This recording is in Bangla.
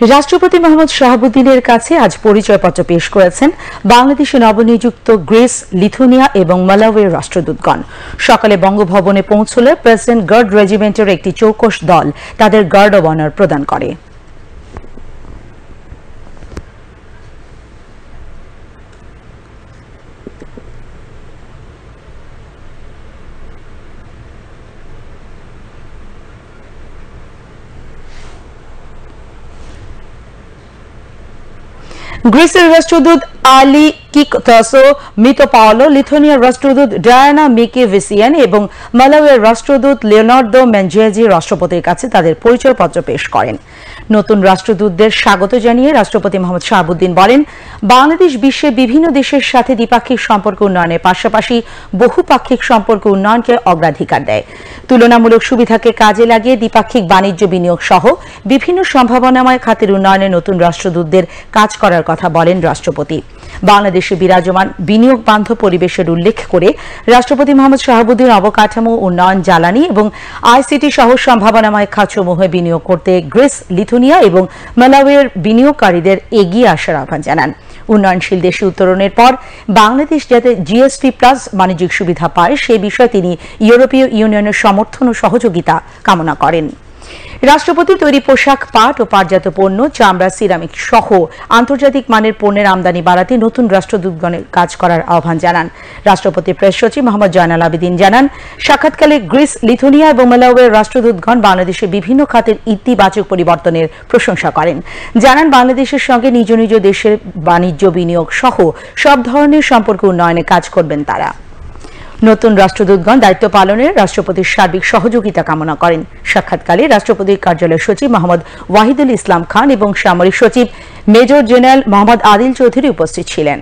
রাষ্ট্রপতি মোহাম্মদ শাহাবুদ্দিনের কাছে আজ পরিচয়পত্র পেশ করেছেন বাংলাদেশে নবনিযুক্ত গ্রিস, লিথুনিয়া এবং মালাউইর রাষ্ট্রদূতগণ। সকালে বঙ্গভবনে পৌঁছলে প্রেসিডেন্ট গার্ড রেজিমেন্টের একটি চৌকস দল তাদের গার্ড অব অনার প্রদান করে। গ্রিসের রাষ্ট্রদূত আলি কিকতাসো মিতোপাওলো, লিথুনিয়ার রাষ্ট্রদূত ডায়ানা মিকেভিসিয়ান এবং মালাউইয়ের রাষ্ট্রদূত লিওনার্দো ম্যানজেজি রাষ্ট্রপতির কাছে তাদের পরিচয়পত্র পেশ করেন। নতুন রাষ্ট্রদূতদের স্বাগত জানিয়ে রাষ্ট্রপতি মোহাম্মদ শাহাবুদ্দিন বলেন, বাংলাদেশ বিশ্বের বিভিন্ন দেশের সাথে দ্বিপাক্ষিক সম্পর্ক উন্নয়নের পাশাপাশি বহুপাক্ষিক সম্পর্ক উন্নয়নকে অগ্রাধিকার দেয়। তুলনামূলক সুবিধাকে কাজে লাগিয়ে দ্বিপাক্ষিক বাণিজ্য বিনিয়োগ সহ বিভিন্ন সম্ভাবনাময় খাতের উন্নয়নে নতুন রাষ্ট্রদূতদের কাজ করার কথা বলেন রাষ্ট্রপতি। বাংলাদেশে বিরাজমান বিনিয়োগ বান্ধব পরিবেশের উল্লেখ করে রাষ্ট্রপতি মোহাম্মদ শাহাবুদ্দিন অবকাঠামো উন্নয়ন, জ্বালানি এবং আইসিটি সহ সম্ভাবনাময় খাতসমূহে বিনিয়োগ করতে গ্রিস, লিথুনিয়া এবং মালাউইয়ের বিনিয়োগকারীদের এগিয়ে আসার আহ্বান জানান। উন্নয়নশীল দেশে উত্তরণের পর বাংলাদেশ যাতে জিএসপি প্লাস বাণিজ্যিক সুবিধা পায় সে বিষয়ে তিনি ইউরোপীয় ইউনিয়নের সমর্থন ও সহযোগিতা কামনা করেন। রাষ্ট্রপতি তৈরি পোশাক, পাট ও পাটজাত পণ্য, চামড়া, সিরামিক সহ আন্তর্জাতিক মানের পণ্যের আমদানি বাড়াতে নতুন রাষ্ট্রদূতগণের কাজ করার আহ্বান জানান। রাষ্ট্রপতির প্রেস সচিব মোহাম্মদ জয়নাল আবেদিন জানান, সাক্ষাৎকালে গ্রিস, লিথুনিয়া এবং মালাউইয়ের রাষ্ট্রদূতগণ বাংলাদেশের বিভিন্ন খাতের ইতিবাচক পরিবর্তনের প্রশংসা করেন। জানান, বাংলাদেশের সঙ্গে নিজ নিজ দেশের বাণিজ্য, বিনিয়োগ সহ সব ধরনের সম্পর্ক উন্নয়নে কাজ করবেন তারা। নতুন রাষ্ট্রদূতগণ দায়িত্ব পালনে রাষ্ট্রপতির সার্বিক সহযোগিতা কামনা করেন। সাক্ষাৎকালে রাষ্ট্রপতির কার্যালয়ের সচিব মোহাম্মদ ওয়াহিদুল ইসলাম খান এবং সামরিক সচিব মেজর জেনারেল মোহাম্মদ আদিল চৌধুরী উপস্থিত ছিলেন।